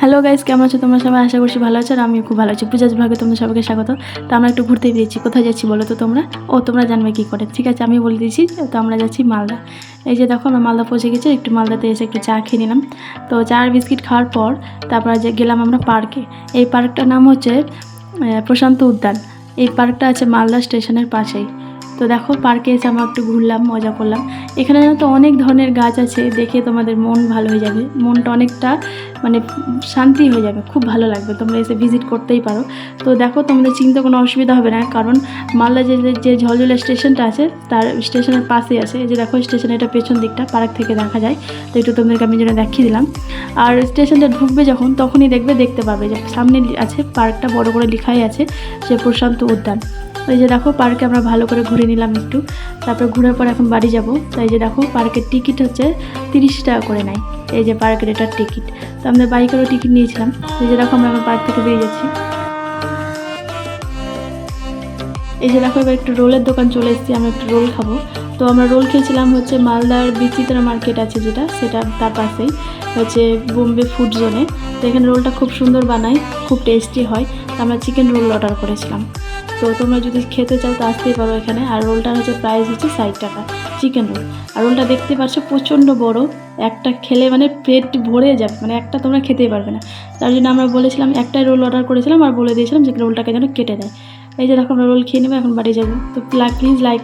Hello guys, কেমন আছো তোমরা সবাই? আশা করছি ভালো আছো আর আমিও খুব ভালো আছি। পূজাজ ব্লগে তোমাদের সবাইকে স্বাগত। তো আমরা একটু ঘুরতে বেরিয়েছি। কোথায় যাচ্ছি বলো তো তোমরা? তোমরা জানবে কী করে? ঠিক আছে, আমি বলে দিয়েছি। তো আমরা যাচ্ছি মালদা। এই যে দেখো, আমরা মালদা পৌঁছে গেছি। একটু মালদাতে এসে একটু চা খেয়ে নিলাম। তো চা আর বিস্কিট খাওয়ার পর তারপর যে গেলাম আমরা পার্কে। এই পার্কটার নাম হচ্ছে প্রশান্ত উদ্যান। এই পার্কটা আছে মালদা স্টেশনের পাশেই। তো দেখো, পার্কে এসে আমরা একটু ঘুরলাম, মজা করলাম। এখানে জানো তো অনেক ধরনের গাছ আছে, দেখে তোমাদের মন ভালো হয়ে যাবে। মনটা অনেকটা মানে শান্তি হয়ে যাবে, খুব ভালো লাগবে। তোমরা এসে ভিজিট করতেই পারো। তো দেখো, তোমাদের চিনতে কোনো অসুবিধা হবে না, কারণ মালদা যে ঝলঝলা স্টেশনটা আছে তার স্টেশনের পাশেই আছে। এই যে দেখো স্টেশন, এটা পেছন দিকটা পার্ক থেকে দেখা যায়। তো একটু তোমাদেরকে আমি যেটা দেখিয়ে দিলাম। আর স্টেশনটা ঢুকবে যখন, তখনই দেখতে পাবে যে সামনে আছে পার্কটা, বড় করে লেখাই আছে সে প্রশান্ত উদ্যান। এই যে দেখো, পার্কে আমরা ভালো করে ঘুরে নিলাম একটু। তারপরে ঘুরে পর এখন বাড়ি যাব। তাই যে দেখো, পার্কের টিকিট হচ্ছে 30 টাকা করে নেয়। এই যে পার্কের এটার টিকিট। তো আমাদের বাইকেরও টিকিট নিয়েছিলাম। এই যে দেখো, আমরা আমার পার্ক থেকে বেরিয়ে যাচ্ছি। এই যে দেখো, এবার একটু রোলের দোকান চলে এসেছি, আমরা একটু রোল খাবো। তো আমরা রোল খেয়েছিলাম হচ্ছে মালদার বিচিত্রা মার্কেট আছে যেটা, সেটা তার পাশেই হচ্ছে বোম্বে ফুড জোনে। তো এখানে রোলটা খুব সুন্দর বানায়, খুব টেস্টি হয়। তো আমরা চিকেন রোল অর্ডার করেছিলাম। তো তোমরা যদি খেতে চাও তো আসতেই পারো এখানে। আর রোলটার হচ্ছে প্রাইস হচ্ছে 60 টাকা, চিকেন রোল। আর রোলটা দেখতে পাচ্ছ প্রচণ্ড বড়, একটা খেলে মানে পেট ভরে যাবে, মানে একটা তোমরা খেতেই পারবে না। তার জন্য আমরা বলেছিলাম, একটাই রোল অর্ডার করেছিলাম আর বলে দিয়েছিলাম যে রোলটাকে যেন কেটে দেয়। এই যে দেখো, আমরা রোল খেয়ে নেবো, এখন বাড়ি যাবো। তো প্লিজ লাইক